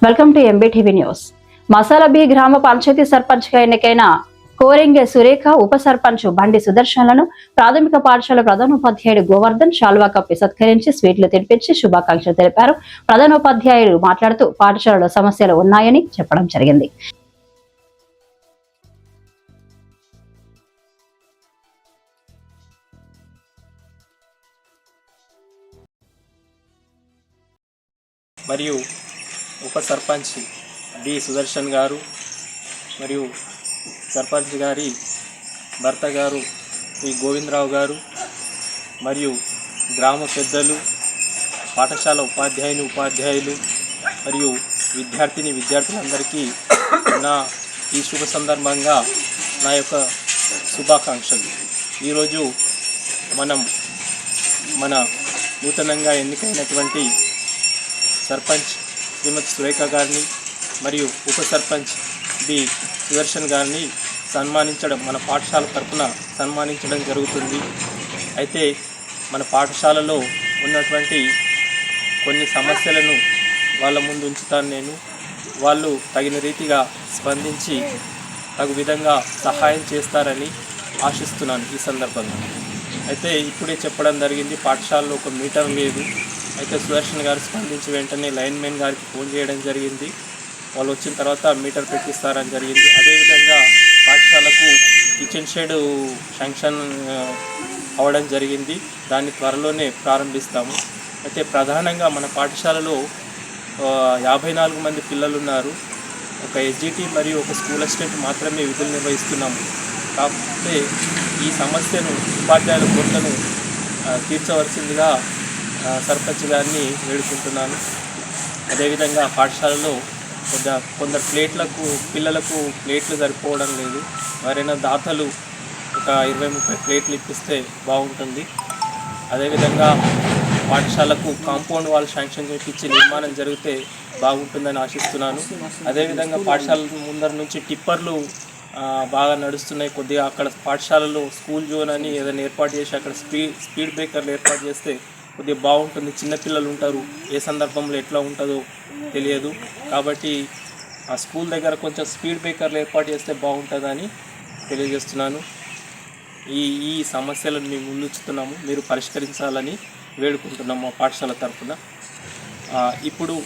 Welcome to MBTV news. మసాలబీ గ్రామ పంచాయతీ సర్పంచ్గా ఎన్నికైన కోరింగె సురేఖ, ఉప సర్పంచ్ బండి సుదర్శన్లను ప్రాథమిక పాఠశాల ప్రధానోపాధ్యాయుడు గోవర్ధన్ శాల్వా కప్పి సత్కరించి స్వీట్లు తినిపించి శుభాకాంక్షలు తెలిపారు. ప్రధానోపాధ్యాయుడు మాట్లాడుతూ పాఠశాలలో సమస్యలు ఉన్నాయని చెప్పడం జరిగింది. మరియు ఉప సర్పంచ్ డి సుదర్శన్ గారు మరియు సర్పంచ్ గారి భర్త గారు శ్రీ గోవిందరావు గారు మరియు గ్రామ పెద్దలు, పాఠశాల ఉపాధ్యాయులు మరియు విద్యార్థులందరికీ నా ఈ శుభ సందర్భంగా నా యొక్క శుభాకాంక్షలు. ఈరోజు మన నూతనంగా ఎన్నికైనటువంటి సర్పంచ్ శ్రీమతి సురేఖ గారిని మరియు ఉప సర్పంచ్ బి సుదర్శన్ గారిని సన్మానించడం, మన పాఠశాల తరఫున సన్మానించడం జరుగుతుంది. అయితే మన పాఠశాలలో ఉన్నటువంటి కొన్ని సమస్యలను వాళ్ళ ముందు ఉంచుతాను నేను. వాళ్ళు తగిన రీతిగా స్పందించి తగు విధంగా సహాయం చేస్తారని ఆశిస్తున్నాను ఈ సందర్భంగా. అయితే ఇప్పుడే చెప్పడం జరిగింది, పాఠశాలలో ఒక మీటర్ లేదు. అయితే సుదర్శన్ గారు స్పందించి వెంటనే లైన్మెన్ గారికి ఫోన్ చేయడం జరిగింది. వాళ్ళు వచ్చిన తర్వాత మీటర్ పెట్టిస్తారని జరిగింది. అదేవిధంగా పాఠశాలకు కిచెన్ షెడ్ శాంక్షన్ అవ్వడం జరిగింది. దాన్ని త్వరలోనే ప్రారంభిస్తాము. అయితే ప్రధానంగా మన పాఠశాలలో 54 మంది పిల్లలు ఉన్నారు. ఒక ఎస్జిటి మరియు ఒక స్కూల్ అసిస్టెంట్ మాత్రమే విధులు నిర్వహిస్తున్నాము. కాకపోతే ఈ సమస్యను, ఉపాధ్యాయుల కొరతను తీర్చవలసిందిగా సర్పంచ్ గారిని వేడుకుంటున్నాను. అదేవిధంగా పాఠశాలలో కొందరు పిల్లలకు ప్లేట్లు సరిపోవడం లేదు. ఎవరైనా దాతలు ఒక 20-30 ప్లేట్లు ఇప్పిస్తే బాగుంటుంది. అదేవిధంగా పాఠశాలకు కాంపౌండ్ వాల్ శాంక్షన్ చేయించి నిర్మాణం జరిగితే బాగుంటుందని ఆశిస్తున్నాను. అదేవిధంగా పాఠశాల ముందర నుంచి టిప్పర్లు బాగా నడుస్తున్నాయి. కొద్దిగా అక్కడ పాఠశాలలో స్కూల్ జోన్ అని ఏదైనా ఏర్పాటు చేసి అక్కడ స్పీడ్ బ్రేకర్లు ఏర్పాటు చేస్తే కొద్దిగా బాగుంటుంది. చిన్నపిల్లలు ఉంటారు, ఏ సందర్భంలో ఎట్లా ఉంటుందో తెలియదు. కాబట్టి ఆ స్కూల్ దగ్గర కొంచెం స్పీడ్ బ్రేకర్లు ఏర్పాటు చేస్తే బాగుంటుందని తెలియజేస్తున్నాను. ఈ సమస్యలను మేము ముందుంచుతున్నాము, మీరు పరిష్కరించాలని వేడుకుంటున్నాము మా పాఠశాల తరఫున. ఇప్పుడు